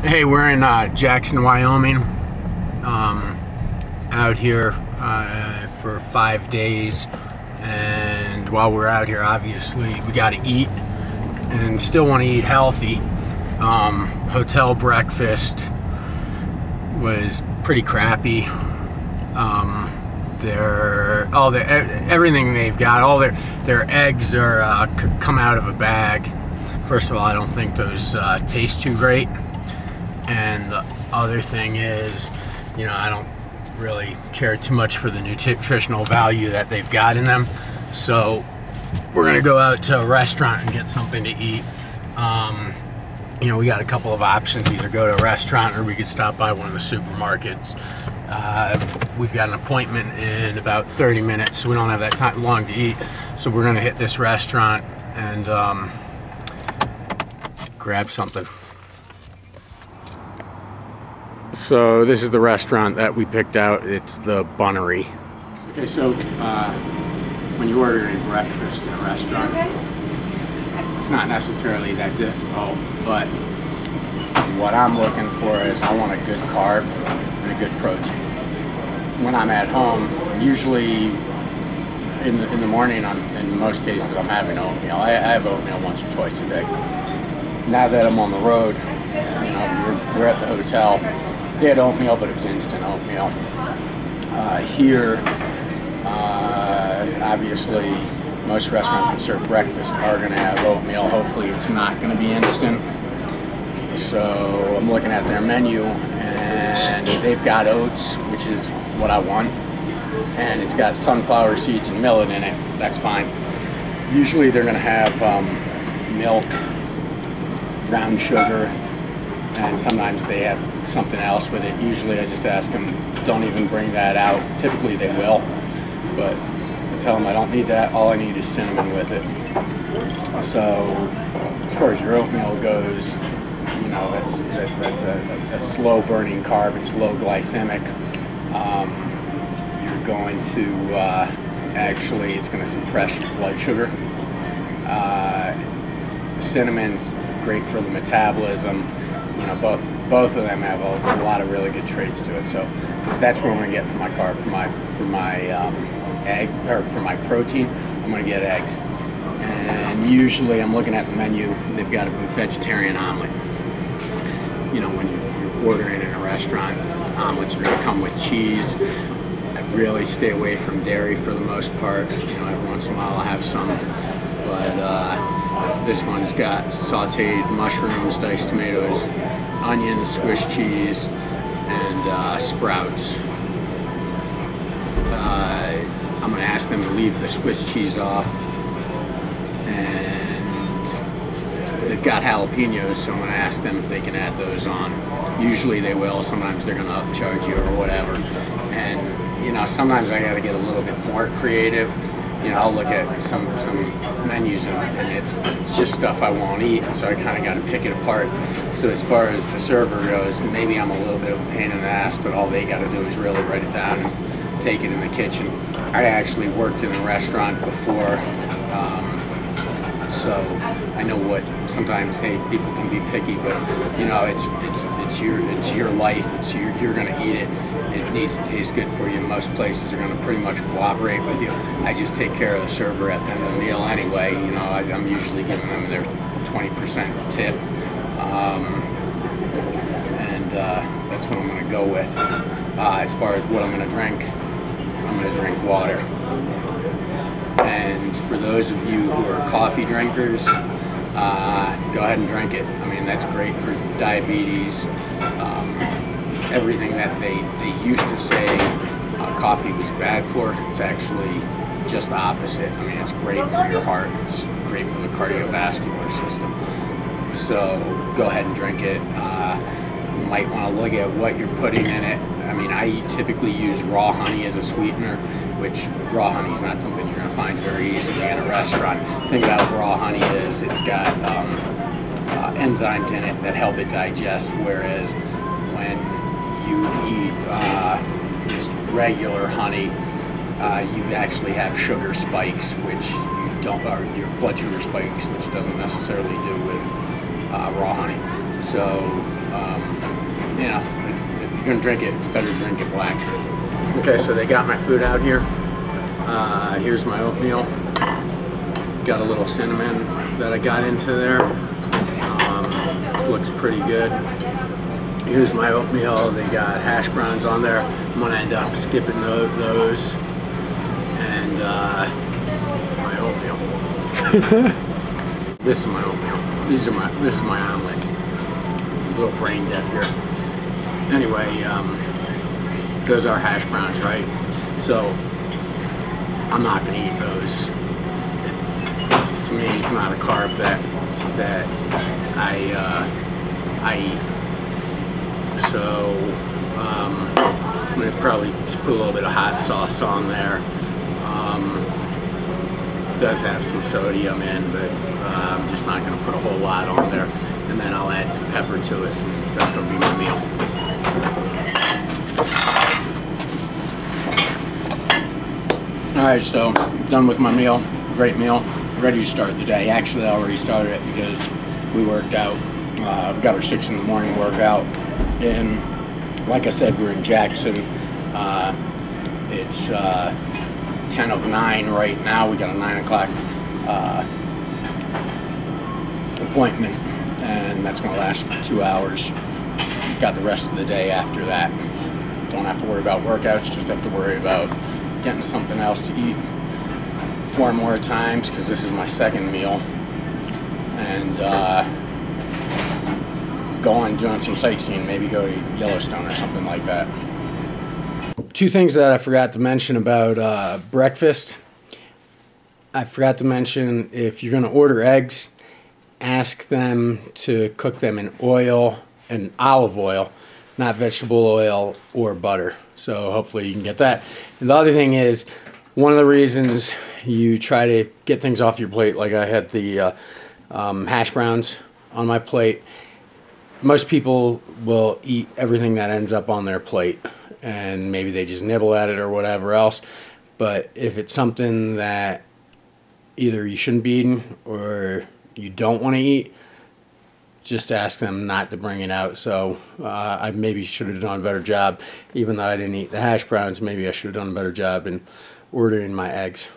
Hey, we're in Jackson, Wyoming. Out here for 5 days, and while we're out here, obviously we got to eat, and still want to eat healthy. Hotel breakfast was pretty crappy. Everything they've got, all their eggs are come out of a bag. First of all, I don't think those taste too great, and the other thing is, you know, I don't really care too much for the nutritional value that they've got in them. So we're gonna go out to a restaurant and get something to eat. You know, we got a couple of options: either go to a restaurant or we could stop by one of the supermarkets. We've got an appointment in about 30 minutes, so we don't have that time long to eat. So we're gonna hit this restaurant and grab something. So this is the restaurant that we picked out. It's the Bunnery. Okay, so when you're ordering breakfast in a restaurant, it's not necessarily that difficult, but what I'm looking for is I want a good carb and a good protein. When I'm at home, usually in the morning, in most cases, I'm having oatmeal. I have oatmeal once or twice a day. Now that I'm on the road, you know, we're at the hotel. They had oatmeal, but it was instant oatmeal. Here, obviously, most restaurants that serve breakfast are going to have oatmeal. Hopefully, it's not going to be instant. So I'm looking at their menu, and they've got oats, which is what I want, and it's got sunflower seeds and millet in it. That's fine. Usually, they're going to have milk, brown sugar, and sometimes they have something else with it. Usually I just ask them, don't even bring that out. Typically they will, but I tell them I don't need that. All I need is cinnamon with it. So as far as your oatmeal goes, you know, that's a slow burning carb. It's low glycemic. You're going to actually, it's going to suppress your blood sugar. Cinnamon's great for the metabolism. You know, both of them have a lot of really good traits to it. So that's what I'm going to get for my carb. For my egg, or for my protein, I'm going to get eggs. And usually I'm looking at the menu, they've got a vegetarian omelet. You know, when you're ordering in a restaurant, omelets are going to come with cheese. I really stay away from dairy for the most part. You know, every once in a while I'll have some, but this one's got sauteed mushrooms, diced tomatoes, onions, Swiss cheese, and sprouts. I'm going to ask them to leave the Swiss cheese off, and they've got jalapenos, so I'm going to ask them if they can add those on. Usually they will. Sometimes they're going to upcharge you or whatever. And you know, sometimes I got to get a little bit more creative. You know, I'll look at some menus and it's just stuff I won't eat, so I kind of got to pick it apart. So as far as the server goes, maybe I'm a little bit of a pain in the ass, but all they got to do is really write it down and take it in the kitchen. I actually worked in a restaurant before, so I know what sometimes people can be picky, but you know, it's your life. You're gonna eat it. It needs to taste good for you. Most places are gonna pretty much cooperate with you. I just take care of the server at the end of the meal anyway. You know, I'm usually giving them their 20% tip, and that's what I'm gonna go with. As far as what I'm gonna drink, I'm gonna drink water. And for those of you who are coffee drinkers, go ahead and drink it. I mean, that's great for diabetes. Everything that they used to say coffee was bad for, it's actually just the opposite. I mean, it's great for your heart. It's great for the cardiovascular system. So go ahead and drink it. You might want to look at what you're putting in it. I mean, I typically use raw honey as a sweetener, which raw honey is not something you're going to find very easily in a restaurant. The thing about raw honey is it's got enzymes in it that help it digest, whereas when you eat just regular honey, you actually have sugar spikes, which you don't, or your blood sugar spikes, which doesn't necessarily do with raw honey. So, you know, if you're gonna drink it, it's better to drink it black. Okay, so they got my food out here. Here's my oatmeal. Got a little cinnamon that I got into there. This looks pretty good. Here's my oatmeal. They got hash browns on there. I'm gonna end up skipping those. And my oatmeal. This is my oatmeal. This is my omelet. A little brain dead here. Anyway, those are hash browns, right? So I'm not gonna eat those. It's to me, it's not a carb that I eat. So I'm gonna probably just put a little bit of hot sauce on there. It does have some sodium in, but I'm just not gonna put a whole lot on there. And then I'll add some pepper to it. That's gonna be my meal. Alright, so done with my meal. Great meal. Ready to start the day. Actually, I already started it because we worked out. Got our 6 in the morning workout. And like I said, we're in Jackson. It's 10:09 right now. We got a 9 o'clock appointment, and that's going to last for 2 hours. Got the rest of the day after that. Don't have to worry about workouts, just have to worry about getting something else to eat 4 more times, because this is my second meal, and go on doing some sightseeing, maybe go to Yellowstone or something like that. 2 things that I forgot to mention about breakfast. I forgot to mention, if you're going to order eggs, ask them to cook them in oil and olive oil, not vegetable oil or butter. So hopefully you can get that. And the other thing is, one of the reasons you try to get things off your plate, like I had the hash browns on my plate, most people will eat everything that ends up on their plate, and maybe they just nibble at it or whatever else. But if it's something that either you shouldn't be eating or you don't want to eat, just ask them not to bring it out. So I maybe should have done a better job. Even though I didn't eat the hash browns, maybe I should have done a better job in ordering my eggs.